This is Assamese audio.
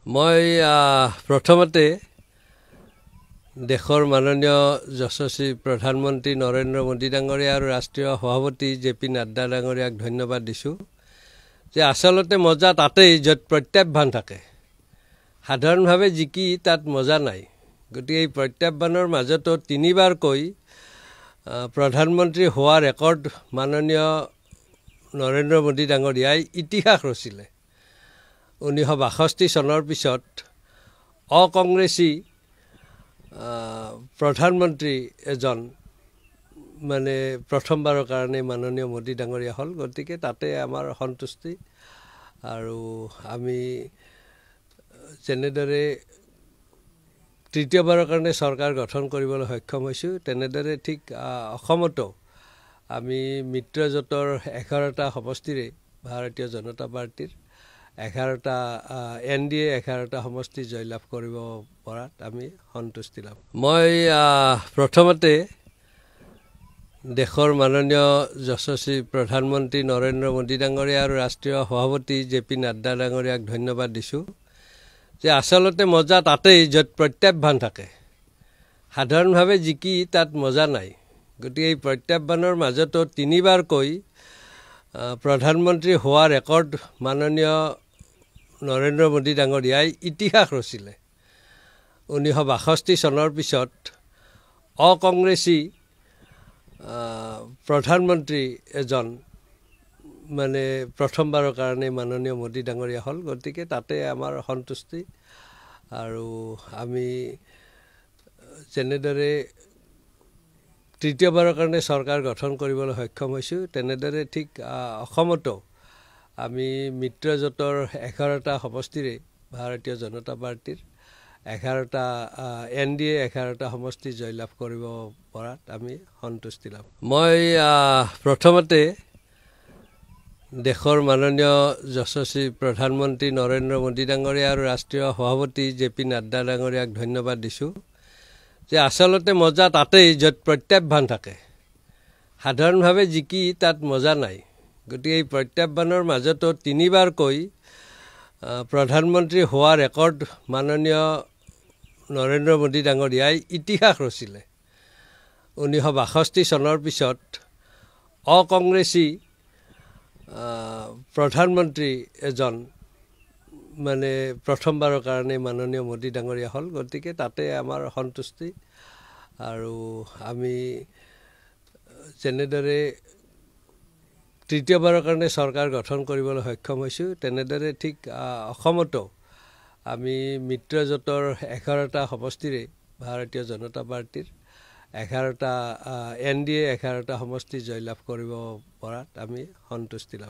মই প্ৰথমতে দেশৰ মাননীয় যশস্বী প্ৰধানমন্ত্ৰী নৰেন্দ্ৰ মোদী ডাঙৰীয়া আৰু ৰাষ্ট্ৰীয় সভাপতি জেপি নাড্ডা ডাঙৰীয়াক ধন্যবাদ দিছোঁ যে আচলতে মজা তাতেই য'ত প্ৰত্যাহ্বান থাকে। সাধাৰণভাৱে জিকি তাত মজা নাই। গতিকে এই প্ৰত্যাহ্বানৰ মাজতো তিনিবাৰকৈ প্ৰধানমন্ত্ৰী হোৱা ৰেকৰ্ড মাননীয় নৰেন্দ্ৰ মোদী ডাঙৰীয়াই ইতিহাস ৰচিলে। 1962 চনৰ পিছত অকংগ্ৰেছী প্ৰধানমন্ত্ৰী এজন প্ৰথমবাৰৰ কাৰণে মাননীয় মোদী ডাঙৰীয়া হ'ল। গতিকে তাতে আমাৰ সন্তুষ্টি আৰু আমি যেনেদৰে তৃতীয়বাৰৰ কাৰণে চৰকাৰ গঠন কৰিবলৈ সক্ষম হৈছোঁ, তেনেদৰে ঠিক অসমতো আমি মিত্ৰজোঁটৰ 11টা সমষ্টিৰে ভাৰতীয় জনতা পাৰ্টীৰ 11টা NDA 11টা সমষ্টি জয়লাভ কৰিব পৰাত আমি সন্তুষ্টি লাভ। মই প্ৰথমতে দেশৰ মাননীয় যশস্বী প্ৰধানমন্ত্ৰী নৰেন্দ্ৰ মোদী ডাঙৰীয়া আৰু ৰাষ্ট্ৰীয় সভাপতি জেপি নাড্ডা ডাঙৰীয়াক ধন্যবাদ দিছোঁ যে আচলতে মজা তাতেই য'ত প্ৰত্যাহ্বান থাকে। সাধাৰণভাৱে জিকি তাত মজা নাই। গতিকে এই প্ৰত্যাহ্বানৰ মাজতো তিনিবাৰকৈ প্ৰধানমন্ত্ৰী হোৱা ৰেকৰ্ড মাননীয় নৰেন্দ্ৰ মোদী ডাঙৰীয়াই ইতিহাস ৰচিলে। 1962 চনৰ পিছত অকংগ্ৰেছী প্ৰধানমন্ত্ৰী এজন প্ৰথমবাৰৰ কাৰণে মাননীয় মোদী ডাঙৰীয়া হ'ল। গতিকে তাতে আমাৰ সন্তুষ্টি আৰু আমি যেনেদৰে তৃতীয়বাৰৰ কাৰণে চৰকাৰ গঠন কৰিবলৈ সক্ষম হৈছোঁ, তেনেদৰে ঠিক অসমতো আমি মিত্ৰজোঁটৰ 11টা সমষ্টিৰে ভাৰতীয় জনতা পাৰ্টীৰ 11টা NDA 11টা সমষ্টি জয়লাভ কৰিব পৰাত আমি সন্তুষ্টি লাভ। মই প্ৰথমতে দেশৰ মাননীয় যশস্বী প্ৰধানমন্ত্ৰী নৰেন্দ্ৰ মোদী ডাঙৰীয়া আৰু ৰাষ্ট্ৰীয় সভাপতি জেপি নাড্ডা ডাঙৰীয়াক ধন্যবাদ দিছোঁ যে আচলতে মজা তাতেই য'ত প্ৰত্যাহ্বান থাকে। সাধাৰণভাৱে জিকি তাত মজা নাই। গতিকে এই প্ৰত্যাহ্বানৰ মাজতো তিনিবাৰকৈ প্ৰধানমন্ত্ৰী হোৱা ৰেকৰ্ড মাননীয় নৰেন্দ্ৰ মোদী ডাঙৰীয়াই ইতিহাস ৰচিলে। 1962 চনৰ পিছত অকংগ্ৰেছী প্ৰধানমন্ত্ৰী এজন প্ৰথমবাৰৰ কাৰণে মাননীয় মোদী ডাঙৰীয়া হ'ল। গতিকে তাতে আমাৰ সন্তুষ্টি আৰু আমি যেনেদৰে তৃতীয়বাৰৰ কাৰণে চৰকাৰ গঠন কৰিবলৈ সক্ষম হৈছোঁ, তেনেদৰে ঠিক অসমতো আমি মিত্ৰজোঁটৰ 11টা সমষ্টিৰে ভাৰতীয় জনতা পাৰ্টীৰ 11টা NDA 11টা সমষ্টি জয়লাভ কৰিব পৰাত আমি সন্তুষ্টি লাভ।